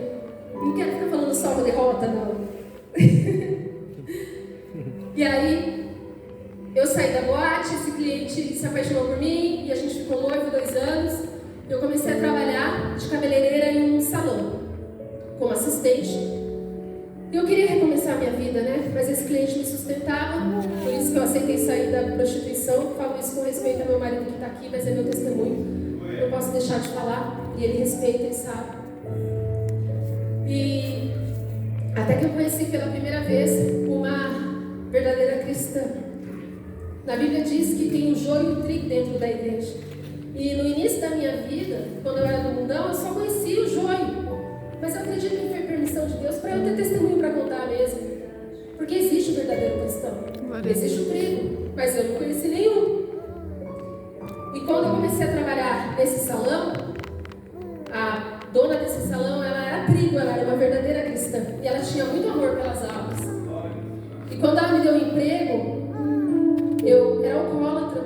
Não quero ficar falando só uma derrota, não. E aí, eu saí da boate, esse cliente se apaixonou por mim, e a gente ficou noivo 2 anos. Eu comecei a trabalhar de cabeleireira em um salão, como assistente. E eu queria recomeçar a minha vida, né? Mas esse cliente me sustentava, por isso que eu aceitei sair da prostituição. Falo isso com respeito ao meu marido que está aqui, mas é meu testemunho. Eu posso deixar de falar, e ele respeita e sabe. E até que eu conheci pela primeira vez uma verdadeira cristã. Na Bíblia diz que tem um joio e um trigo dentro da igreja. E no início da minha vida, quando eu era do mundão, eu só conhecia o joio. Mas eu acredito que foi permissão de Deus para eu ter testemunho para contar mesmo. Porque existe o verdadeiro cristão. Existe o trigo, mas eu não conheci nenhum. E quando eu comecei a trabalhar nesse salão, a dona desse salão, ela era trigo, ela era uma verdadeira cristã. E ela tinha muito amor pelas almas. E quando ela me deu um emprego, eu era alcoólatra,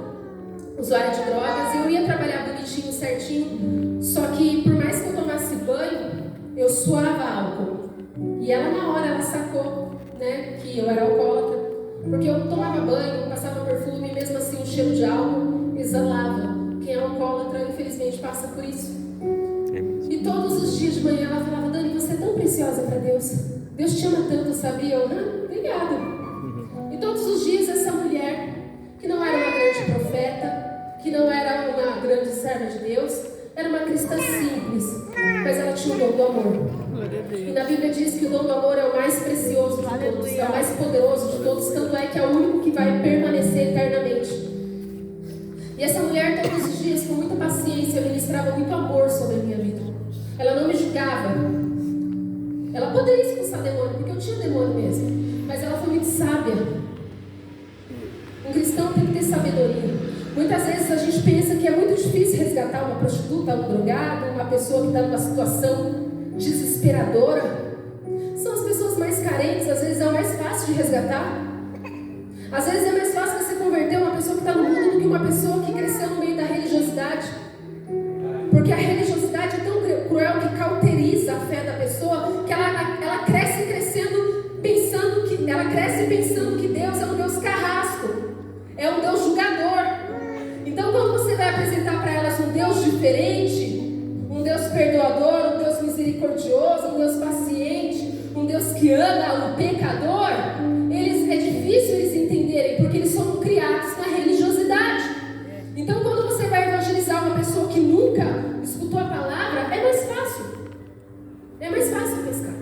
usuária de drogas, e eu ia trabalhar bonitinho, certinho. Só que por mais que eu tomasse banho, eu suava álcool. E ela na hora, ela sacou, né, que eu era alcoólatra. Porque eu tomava banho, passava perfume, e mesmo assim o cheiro de álcool exalava. Quem é alcoólatra, infelizmente, passa por isso. E todos os dias de manhã ela falava: Dani, você é tão preciosa para Deus. Deus te ama tanto, sabia? Eu, obrigada. E todos os dias essa mulher, que não era uma grande profeta, que não era uma grande serva de Deus, era uma cristã simples, mas ela tinha o dom do amor. E na Bíblia diz que o dom do amor é o mais precioso de todos, é o mais poderoso de todos, tanto é que é o único que vai permanecer eternamente. E essa mulher, todos os dias, com muita paciência, ministrava muito amor sobre a minha vida. Ela não me julgava. Ela poderia expulsar demônio, porque eu tinha demônio mesmo, mas ela foi muito sábia. Um cristão tem que ter sabedoria. Muitas vezes a gente pensa que é muito difícil resgatar uma prostituta, um drogado, uma pessoa que está numa situação desesperadora. São as pessoas mais carentes, às vezes é o mais fácil de resgatar. Às vezes é mais fácil você converter uma pessoa que está no mundo do que uma pessoa que cresceu no meio da religiosidade. Porque a religiosidade é tão cruel que cauteriza a fé da pessoa, que ela cresce pensando que Deus é um Deus carrasco, é um Deus julgador. Então quando você vai apresentar para elas um Deus diferente, um Deus perdoador, um Deus misericordioso, um Deus paciente, um Deus que ama o pecador, é difícil eles entenderem, porque eles são criados na religiosidade. Então quando você vai evangelizar uma pessoa que nunca escutou a palavra, é mais fácil. É mais fácil pescar.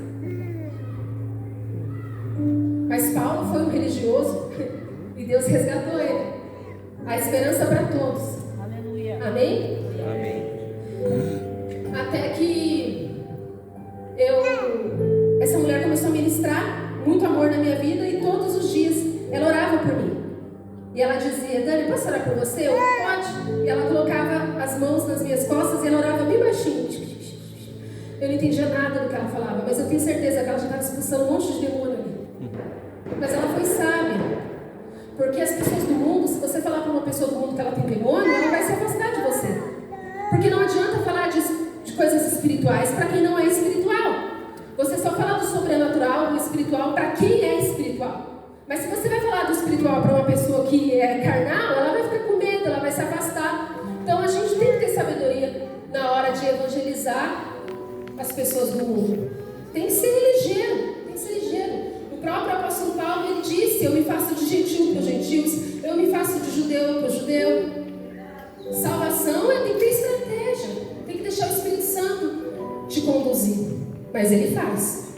Mas Paulo foi um religioso e Deus resgatou ele. A esperança para todos. Aleluia. Amém? Amém. Até que essa mulher começou a ministrar muito amor na minha vida, e todos os dias ela orava por mim. E ela dizia: Dani, posso orar por você? Eu, pode. E ela colocava as mãos nas minhas costas e ela orava bem baixinho. Eu não entendia nada do que ela falava, mas eu tenho certeza que ela já estava expulsando um monte de demônio ali. Mas ela foi sábia. Porque as pessoas do mundo, se você falar para uma pessoa do mundo que ela tem demônio, ela vai se afastar de você. Porque não adianta falar de coisas espirituais para quem não é espiritual. Você só fala do sobrenatural, do espiritual, para quem é espiritual. Mas se você vai falar do espiritual para uma pessoa que é carnal, ela vai ficar com medo, ela vai se afastar. Então a gente tem que ter sabedoria na hora de evangelizar as pessoas do mundo. Tem que ser ligeiro, tem que ser ligeiro. O próprio apóstolo Paulo, ele disse: eu me faço de gentil para os gentios, eu me faço de judeu para o judeu. Salvação tem que ter estratégia, tem que deixar o Espírito Santo te conduzir. Mas ele faz.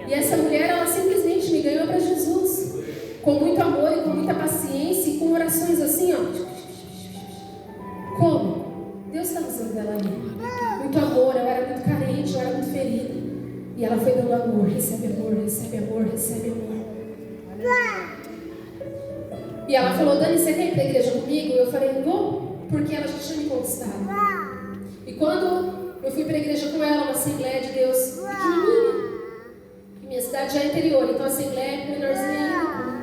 E essa mulher, ela simplesmente me ganhou para Jesus, com muito amor e com muita paciência, e com orações assim, ó. Como? Deus está usando ela ali. Muito amor, eu era muito carente, eu era muito ferida. E ela foi dando amor, recebe amor, recebe amor, recebe amor. E ela falou: Dani, você quer ir para a igreja comigo? Eu falei: vou, porque ela já tinha me conquistado. E quando eu fui para a igreja com ela, uma Assembleia de Deus pequenininha, e minha cidade já é interior, então a Assembleia é menorzinha.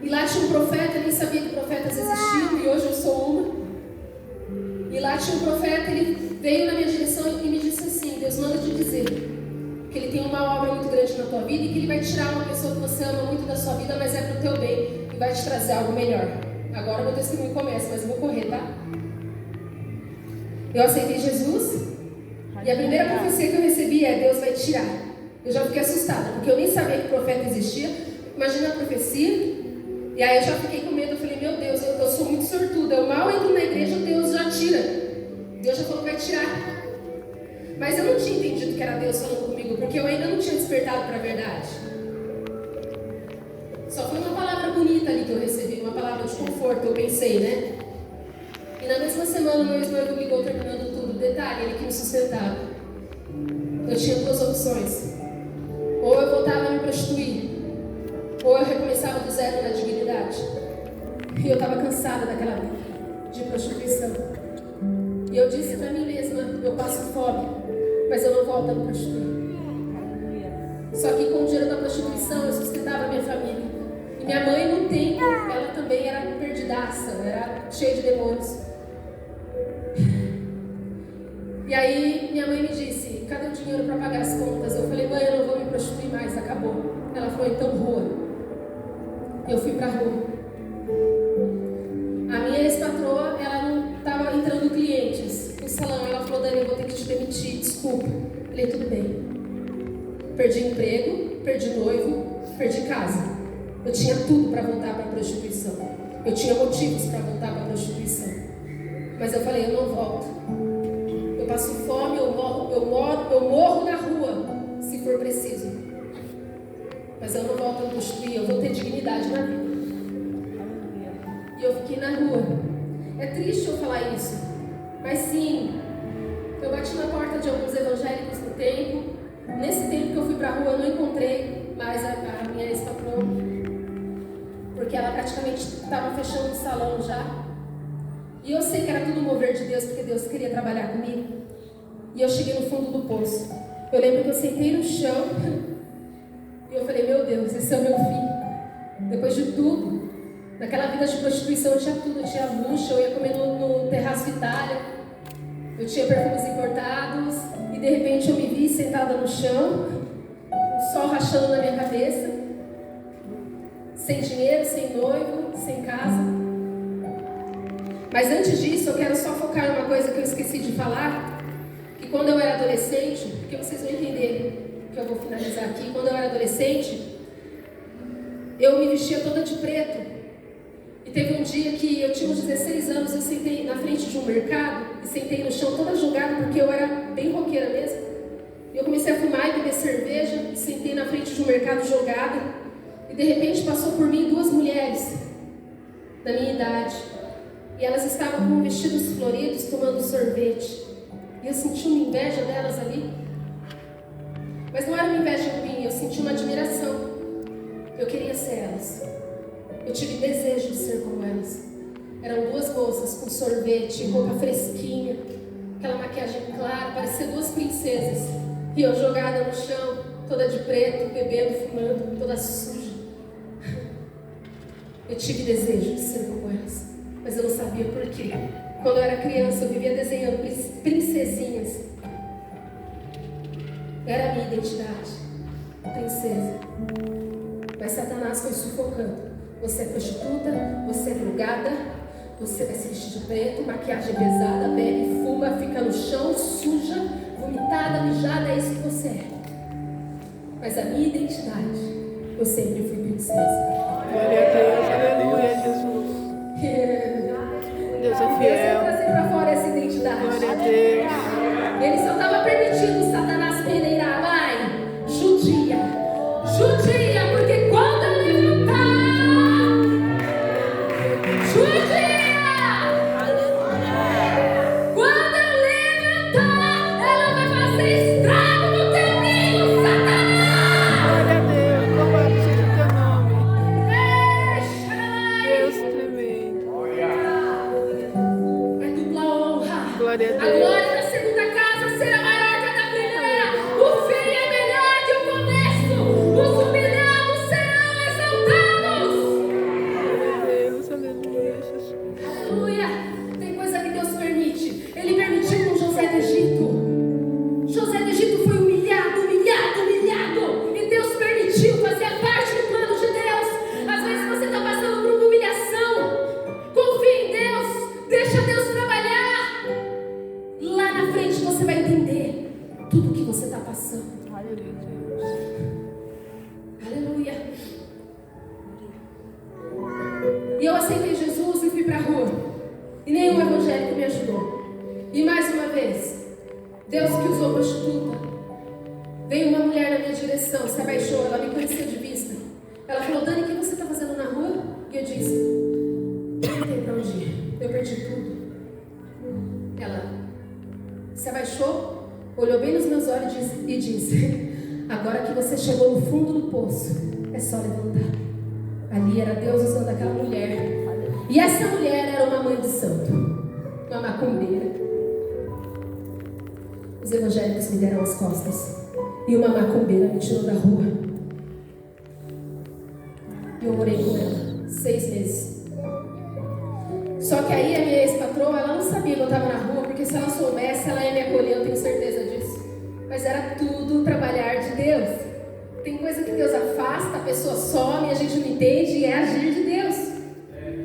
E lá tinha um profeta, eu nem sabia que profetas existiam, e hoje eu sou uma. E lá tinha um profeta, ele veio na minha direção e me disse assim: Deus manda te dizer que Ele tem uma obra muito grande na tua vida e que Ele vai tirar uma pessoa que você ama muito da sua vida, mas é para o teu bem e vai te trazer algo melhor. Agora meu testemunho começa, mas eu vou correr, tá? Eu aceitei Jesus e a primeira profecia que eu recebi é: Deus vai tirar. Eu já fiquei assustada, porque eu nem sabia que profeta existia. Imagina a profecia. E aí eu já fiquei com medo. Eu falei: meu Deus, eu sou muito sortuda. Eu mal entro na igreja, Deus já tira. Deus já falou que vai tirar. Mas eu não tinha entendido que era Deus falando comigo, porque eu ainda não tinha despertado para a verdade. Só foi uma palavra bonita ali que eu recebi, uma palavra de conforto, eu pensei, né? E na mesma semana meu ex-noivo me ligou terminando tudo. Detalhe, ele que me sustentava. Eu tinha duas opções: ou eu voltava a me prostituir, ou eu recomeçava do zero na dignidade. E eu estava cansada daquela vida de prostituição. E eu disse para mim mesma: eu passo fome, mas eu não volto a me prostituir. Só que com o dinheiro da prostituição eu sustentava a minha família. E minha mãe, no tempo, ela também era perdidaça, era cheia de demônios. E aí minha mãe me disse: cadê o dinheiro para pagar as contas? Eu falei: mãe, eu não vou me prostituir mais, acabou. Ela falou: então rua. Eu fui para a rua. A minha ex-patroa, ela não estava entrando clientes no salão. Ela falou: Dani, eu vou ter que te demitir, desculpa. Eu falei: tudo bem. Perdi emprego, perdi noivo, perdi casa. Eu tinha tudo para voltar para a prostituição. Eu tinha motivos para voltar para a prostituição. Mas eu falei: eu não volto. Eu passo fome, eu morro na rua, se for preciso. Mas eu não volto a me prostituir, eu vou ter dignidade na vida. E eu fiquei na rua. É triste eu falar isso, mas sim, eu bati na porta de alguns evangélicos no tempo. Nesse tempo que eu fui para a rua, eu não encontrei mais a minha ex-patroa, porque ela praticamente estava fechando o salão já. E eu sei que era tudo mover de Deus, porque Deus queria trabalhar comigo. E eu cheguei no fundo do poço. Eu lembro que eu sentei no chão e eu falei: meu Deus, esse é o meu fim. Depois de tudo, naquela vida de prostituição eu tinha tudo. Eu tinha luxo, eu ia comer no terraço Itália, eu tinha perfumes importados. E de repente eu me vi sentada no chão, o sol rachando na minha cabeça, sem dinheiro, sem noivo, sem casa. Mas antes disso, eu quero só focar em uma coisa que eu esqueci de falar. Que quando eu era adolescente, porque vocês vão entender que eu vou finalizar aqui. Quando eu era adolescente, eu me vestia toda de preto. E teve um dia que eu tinha uns 16 anos, eu sentei na frente de um mercado e sentei no chão toda jogada, porque eu era bem roqueira mesmo. E eu comecei a fumar e beber cerveja e sentei na frente de um mercado jogada. E de repente passou por mim duas mulheres da minha idade. E elas estavam com vestidos floridos, tomando sorvete. E eu senti uma inveja delas ali. Mas não era uma inveja ruim, eu senti uma admiração. Eu queria ser elas. Eu tive desejo de ser como elas. Eram duas moças com sorvete, roupa fresquinha, aquela maquiagem clara, pareciam duas princesas. E eu jogada no chão, toda de preto, bebendo, fumando, toda suja. Eu tive desejo de ser como elas. Mas eu não sabia por quê. Quando eu era criança, eu vivia desenhando princesinhas. Era a minha identidade, princesa. Mas Satanás foi sufocando. Você é prostituta, você é drogada, você vai se vestir de preto, maquiagem pesada, bebe, fuma, fica no chão, suja, vomitada, mijada, é isso que você é. Mas a minha identidade, eu sempre fui princesa. Glória a Deus, aleluia, Jesus. Deus é fiel. Deus vai trazer para fora essa identidade. Glória a Deus. Ele só estava permitindo Satanás peneirar. Vai, judia. Judia, porque quando eu levantar, judia. Quando eu levantar, ela vai fazer estrago no teu ninho, Satanás. Glória a Deus, louvado seja o teu nome. Deus tremendo. É dupla honra. Glória a A Deus. glória da segunda casa será maior que a da primeira. O fim é melhor que o começo. Os humilhados serão exaltados. Glória a Deus, aleluia, Jesus. Aleluia. Tem coisa que Deus permite. Ele salvação. Aleluia. E eu aceitei Jesus e fui para a rua. E nenhum evangélico me ajudou. E mais uma vez, Deus que usou prostituta. Veio uma mulher na minha direção, se abaixou, ela me conhecia de vista. Ela falou: Dani, o que você está fazendo na rua? E eu disse: não tem para onde ir, eu perdi tudo. Ela se abaixou, olhou bem nos meus olhos e disse: agora que você chegou no fundo do poço, é só levantar. Ali era Deus usando aquela mulher. E essa mulher era uma mãe de santo, uma macumbeira. Os evangélicos me deram as costas e uma macumbeira me tirou da rua. E eu morei com ela 6 meses. Só que aí a minha ex-patroa, ela não sabia que eu estava na rua, porque se ela soubesse, ela ia me acolher, eu tenho certeza disso. Mas era tudo trabalhar de Deus. Tem coisa que Deus afasta, a pessoa some, a gente não entende, e é agir de Deus.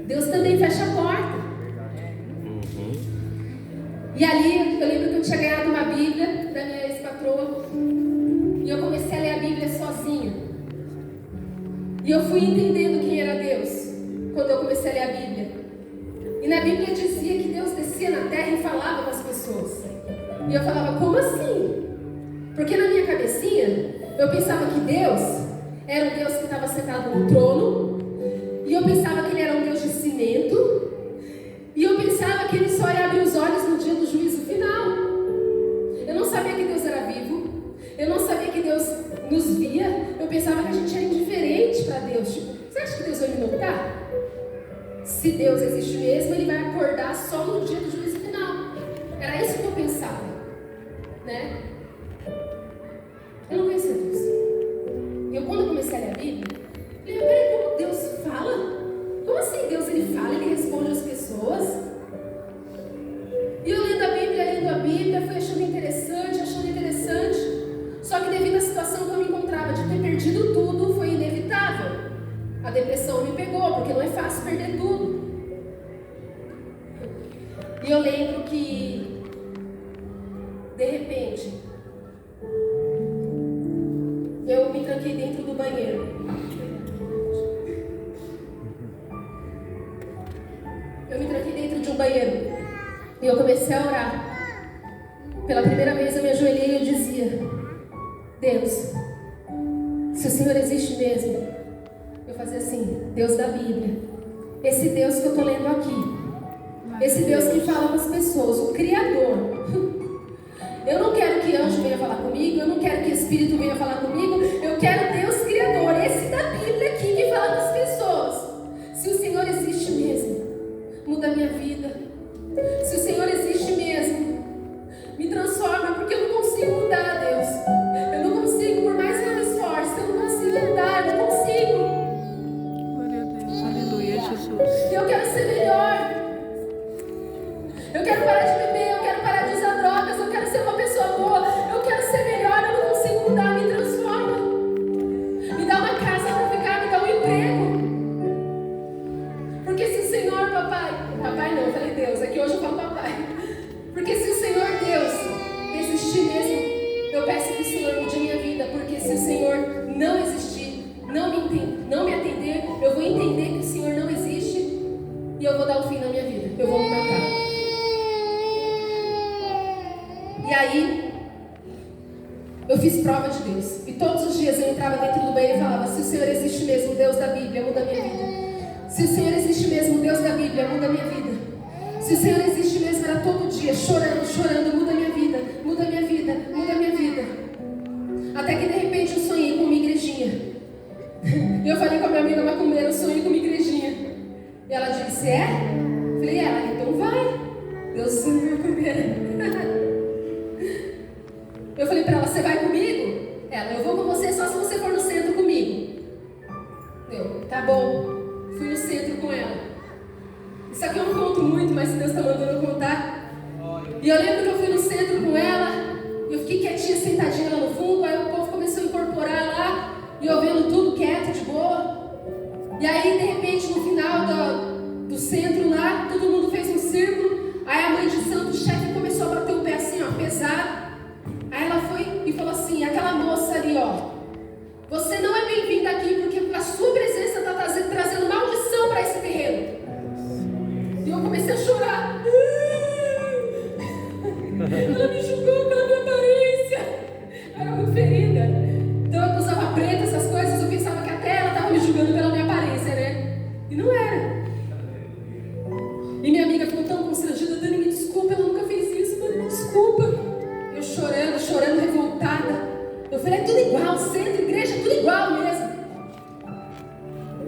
Deus também fecha a porta. E ali, eu lembro que eu tinha ganhado uma Bíblia da minha ex-patroa, e eu comecei a ler a Bíblia sozinha. E eu fui entendendo quem era Deus quando eu comecei a ler a Bíblia. E na Bíblia dizia que Deus descia na terra e falava com as pessoas. E eu falava: como assim? Porque na minha cabecinha, eu pensava que Deus era um Deus que estava sentado no trono, e eu pensava que Ele era um Deus de cimento, e eu pensava que Ele só ia abrir os olhos no dia do juízo final. Eu não sabia que Deus era vivo, eu não sabia que Deus nos via, eu pensava que a gente era indiferente para Deus. Tipo, você acha que Deus vai me notar? Se Deus existe mesmo, Ele vai acordar só no dia do juízo final. Era isso que eu pensava, né? Eu não conhecia Deus. E eu, quando eu comecei a ler a Bíblia, eu falei: peraí, como Deus fala? Como assim Deus ele fala, Ele responde às pessoas? E eu lendo a Bíblia, fui achando interessante. Só que devido à situação que eu me encontrava de ter perdido tudo, foi inevitável. A depressão me pegou, porque não é fácil perder tudo. E eu lembro que, de repente, eu me tranquei dentro do banheiro. Eu me tranquei dentro de um banheiro. E eu comecei a orar. Pela primeira vez eu me ajoelhei e eu dizia: Deus, se o Senhor existe mesmo, eu fazia assim: Deus da Bíblia, esse Deus que eu estou lendo aqui, esse Deus que fala com as pessoas, o Criador. Eu não quero que anjo venha falar comigo, eu não quero que Espírito venha falar comigo, eu quero Deus Criador, esse da Bíblia aqui que fala com as pessoas. Se o Senhor existe mesmo, muda a minha vida. Se o Senhor existe mesmo, me transforma, porque eu não consigo mudar, Deus. Eu não consigo, por mais que eu me esforce, eu não consigo mudar, eu não consigo. Glória a Deus, aleluia, Jesus. Eu quero ser melhor. Eu quero parar de beber, eu quero parar de usar drogas, eu quero ser uma pessoa boa, eu quero ser melhor, eu não consigo mudar, me transforma. Me dá uma casa para ficar, me dá um emprego. Porque se o Senhor, papai não, eu falei Deus, aqui hoje eu falo papai. Porque se o Senhor Deus existir mesmo, eu peço que o Senhor mude a minha vida, porque se o Senhor não existir, não me atender, eu vou entender que o Senhor não existe e eu vou dar um fim na minha vida, eu vou me matar. E aí, eu fiz prova de Deus. E todos os dias eu entrava dentro do banheiro e falava: se o Senhor existe mesmo, Deus da Bíblia, muda a minha vida. Se o Senhor existe mesmo, Deus da Bíblia, muda a minha vida. Se o Senhor existe mesmo, era todo dia, chorando, muda a minha vida, muda a minha vida, muda a minha vida. Até que de repente eu sonhei com uma igrejinha. E eu falei com a minha amiga macumbeira: eu sonhei com uma igrejinha. E ela disse: é? Eu falei: então vai. Eu sonhei com macumbeira. Eu falei pra ela: você vai comigo? Ela: eu vou com você só se você for no centro comigo. Eu: tá bom. Fui no centro com ela. Isso aqui eu não conto muito, mas Deus está mandando eu contar. E eu lembro que eu fui no centro com ela, e eu fiquei quietinha, sentadinha lá no fundo, aí o povo começou a incorporar lá, e eu vendo tudo quieto, de boa. E aí, de repente, no final do centro lá, todo mundo fez um círculo, aí a mãe de santo, o chefe, começou a bater o pé assim, ó, pesado. Aí ela foi e falou assim: Ela me julgou pela minha aparência. Eu era muito ferida. Então eu usava preta, essas coisas. Eu pensava que até ela estava me julgando pela minha aparência, né? E não era. E minha amiga ficou tão constrangida. Dani, me desculpa, ela nunca fez isso. Dani, me desculpa. Eu chorando, revoltada. Eu falei, é tudo igual, centro, igreja, tudo igual mesmo.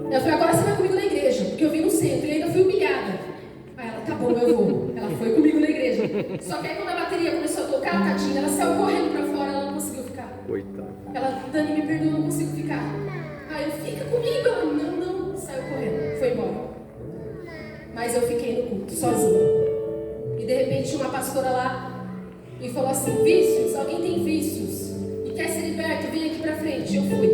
Eu falei, agora você vai comigo na igreja, porque eu vim no centro e ainda fui humilhada. Aí ela, tá bom, eu vou. Ela foi comigo na igreja. Só que aí quando a bateria começou a tocar, tadinha, ela saiu correndo pra fora, ela não conseguiu ficar. Coitada. Ela, Dani, me perdoa, eu não consigo ficar. Aí eu, fica comigo. Ela, não, saiu correndo, foi embora. Mas eu fiquei no culto, sozinha. E de repente uma pastora lá me falou assim, vícios, alguém tem vícios e quer ser liberto, vem aqui pra frente. Eu fui.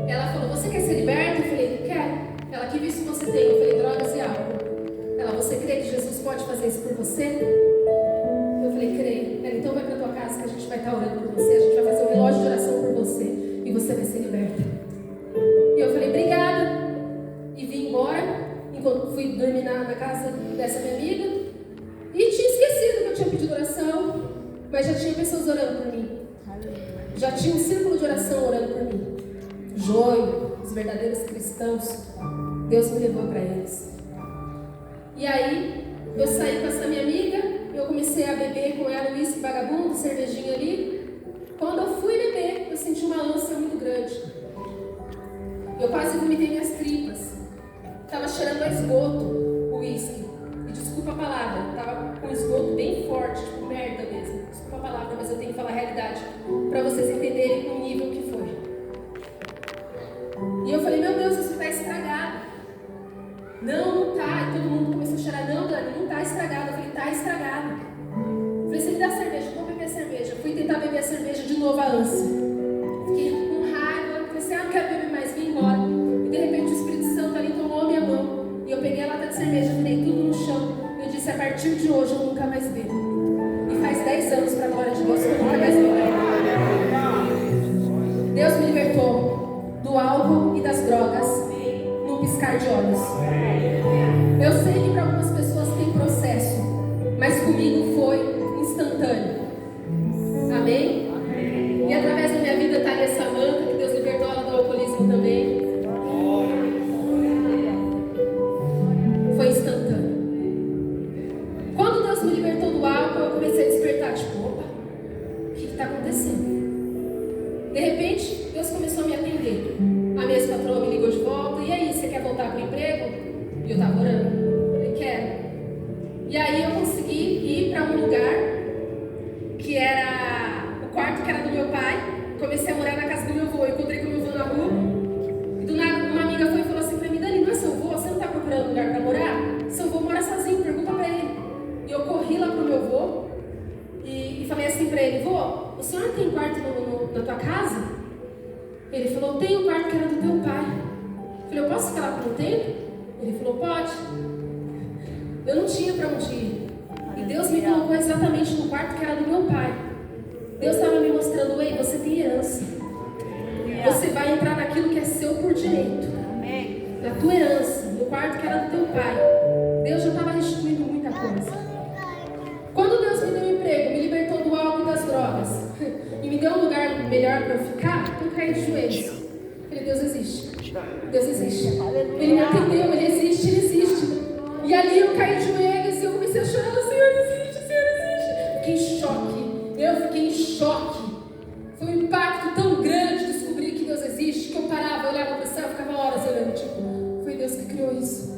Ela falou, você quer ser liberto? Eu falei, quero. Ela, que vício você tem? Eu falei, drogas e álcool. Ela, você crê que Jesus pode fazer isso por você? Eu falei, creio. Ela, então vai pra tua casa que a gente vai estar orando por você, a gente vai fazer um relógio de oração por você e você vai ser liberta. E eu falei, obrigada. E vim embora. Enquanto fui dormir na casa dessa minha amiga. E tinha esquecido que eu tinha pedido oração, mas já tinha pessoas orando por mim. Já tinha um círculo de oração orando por mim. Joio, os verdadeiros cristãos, Deus me levou para eles. E aí, eu saí com essa minha amiga, eu comecei a beber com ela uísque vagabundo, cervejinha ali. Quando eu fui beber, eu senti uma ânsia muito grande. Eu quase vomitei minhas tripas. Estava cheirando a esgoto, o uísque. E desculpa a palavra, estava com esgoto bem forte, tipo merda mesmo. Desculpa a palavra, mas eu tenho que falar a realidade para vocês entenderem o nível que foi. E eu falei, meu Deus, isso está estragado. Não tá. E todo mundo começou a chorar, não, Dani, não está estragado. Eu falei, está estragado. Eu falei, você me dá cerveja, vou beber cerveja. Fui tentar beber a cerveja de novo, a ânsia. Fiquei com raiva, falei assim, não quero beber mais, vim embora. E de repente o Espírito Santo ali tomou minha mão. E eu peguei a lata de cerveja, virei tudo no chão. Eu disse, a partir de hoje eu nunca mais bebo. E faz 10 anos, para a glória de Deus, que eu nunca mais bebo. Deus me libertou do álcool e das drogas num piscar de olhos. Eu sei que para algumas pessoas tem processo, mas comigo foi instantâneo. Amém? E através da minha vida está ali essa Samanta, que Deus libertou ela do alcoolismo também. Foi instantâneo. Quando Deus me libertou do álcool, eu comecei a despertar, tipo, opa, o que está acontecendo? De repente, Deus começou a me atender. A minha ex-patroa me ligou de volta. E aí, você quer voltar para o emprego? E eu estava orando. Eu falei, quero. E aí eu consegui ir para um lugar que era o quarto que era do meu pai. Comecei a morar na casa do meu avô. Encontrei com o meu avô na rua. E do nada uma amiga foi e falou assim para mim, Dani, não é seu avô? Você não está procurando lugar para morar? Seu avô mora sozinho, pergunta para ele. E eu corri lá para o meu avô e falei assim para ele, vô, o senhor tem quarto na tua casa? Ele falou, tem um quarto que era do teu pai. Eu falei, eu posso ficar lá por um tempo? Ele falou, pode. Eu não tinha para onde ir. E Deus me colocou exatamente no quarto que era do meu pai. Deus estava me mostrando, ei, você tem herança. Você vai entrar naquilo que é seu por direito. Na tua herança, no quarto que era do teu pai. Deus já estava restituindo muita coisa. Quando Deus me deu um emprego, me libertou do álcool e das drogas, e me deu um lugar melhor para eu ficar, eu caí de joelhos. Falei, Deus existe. Deus existe. Ele me atendeu, ele existe, ele existe. E ali eu caí de joelhos e eu comecei a chorar, Senhor existe, Senhor existe. Fiquei em choque. Eu fiquei em choque. Foi um impacto tão grande descobrir que Deus existe, que eu parava, olhava para o céu, ficava horas olhando, tipo, foi Deus que criou isso.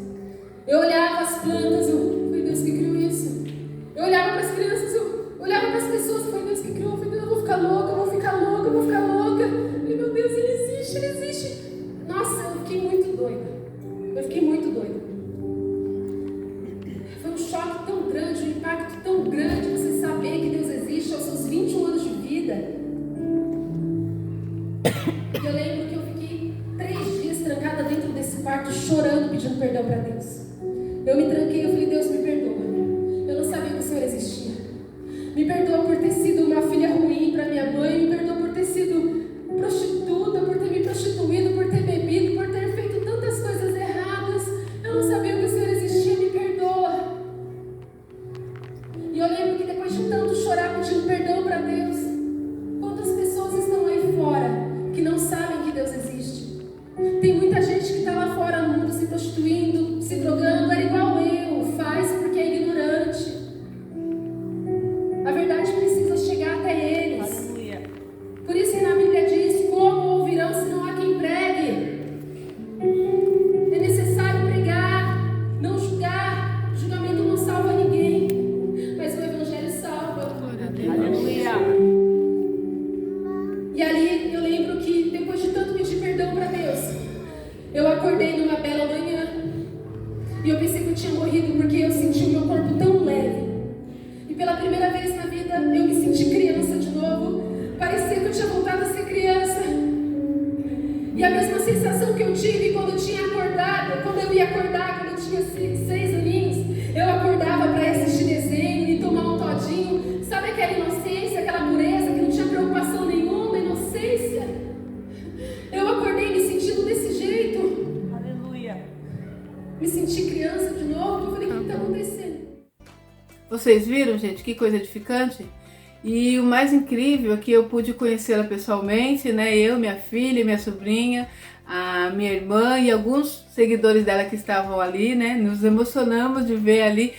Eu olhava as plantas, foi Deus que criou isso. Eu olhava para as crianças, eu olhava para as pessoas, foi Deus que criou, foi Deus, eu vou ficar louca, eu vou ficar louca, eu vou ficar louca. E meu Deus, ele existe, ele existe. Nossa, eu fiquei muito doida. Eu fiquei muito doida. Foi um choque tão grande, um impacto tão grande, você saber que Deus existe aos seus 21 anos de vida. E eu lembro que eu fiquei 3 dias trancada dentro desse quarto, chorando, pedindo perdão para Deus. Eu me tranquei, eu falei, Deus me perdoa. Eu não sabia que o Senhor existia. Me perdoa por ter sido uma filha ruim para minha mãe, me perdoa por ter sido prostituta, por ter me prostituído, por ter bebido, por ter feito tantas coisas erradas. Eu não sabia que o Senhor existia, me perdoa. E eu lembro que depois de tanto primeira vez na vida eu me senti criança de novo. Parecia que eu tinha voltado a ser criança. E a mesma sensação que eu tive quando eu tinha acordado, quando eu ia acordar, quando eu tinha 6 aninhos, eu acordava para assistir desenho e tomar um todinho. Sabe aquela inocência, aquela pureza que não tinha preocupação nenhuma, inocência? Eu acordei me sentindo desse jeito. Aleluia. Me senti criança de novo. Eu falei, o que está acontecendo? Vocês viram, gente, que coisa edificante? E o mais incrível é que eu pude conhecê-la pessoalmente, né? Eu, minha filha, minha sobrinha, a minha irmã e alguns seguidores dela que estavam ali, né? Nos emocionamos de ver ali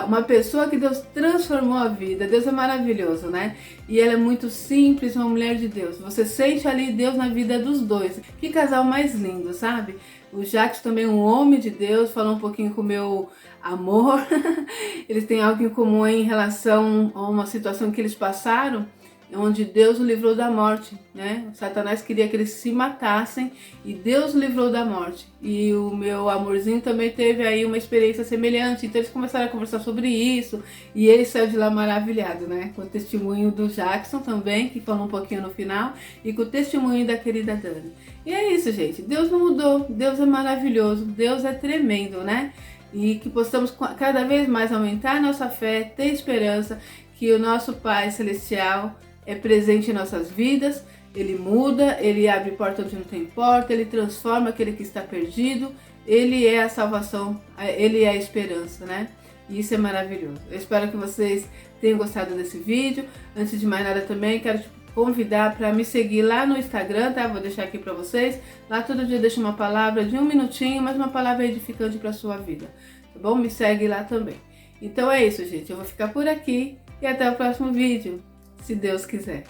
uma pessoa que Deus transformou a vida. Deus é maravilhoso, né? E ela é muito simples, uma mulher de Deus. Você sente ali Deus na vida dos dois. Que casal mais lindo, sabe? O Jacques também, um homem de Deus, falou um pouquinho com o meu amor. Eles têm algo em comum em relação a uma situação que eles passaram, onde Deus o livrou da morte, né? Satanás queria que eles se matassem e Deus o livrou da morte. E o meu amorzinho também teve aí uma experiência semelhante, então eles começaram a conversar sobre isso e ele saiu de lá maravilhado, né? Com o testemunho do Jackson também, que falou um pouquinho no final, e com o testemunho da querida Dani. E é isso, gente. Deus não mudou, Deus é maravilhoso, Deus é tremendo, né? E que possamos cada vez mais aumentar nossa fé, ter esperança que o nosso Pai Celestial é presente em nossas vidas, Ele muda, Ele abre porta onde não tem porta, Ele transforma aquele que está perdido, Ele é a salvação, Ele é a esperança, né? E isso é maravilhoso. Eu espero que vocês tenham gostado desse vídeo. Antes de mais nada também, quero te convidar para me seguir lá no Instagram, tá? Vou deixar aqui para vocês. Lá todo dia eu deixo uma palavra de 1 minutinho, mas uma palavra edificante para a sua vida, tá bom? Me segue lá também. Então é isso, gente. Eu vou ficar por aqui e até o próximo vídeo, se Deus quiser.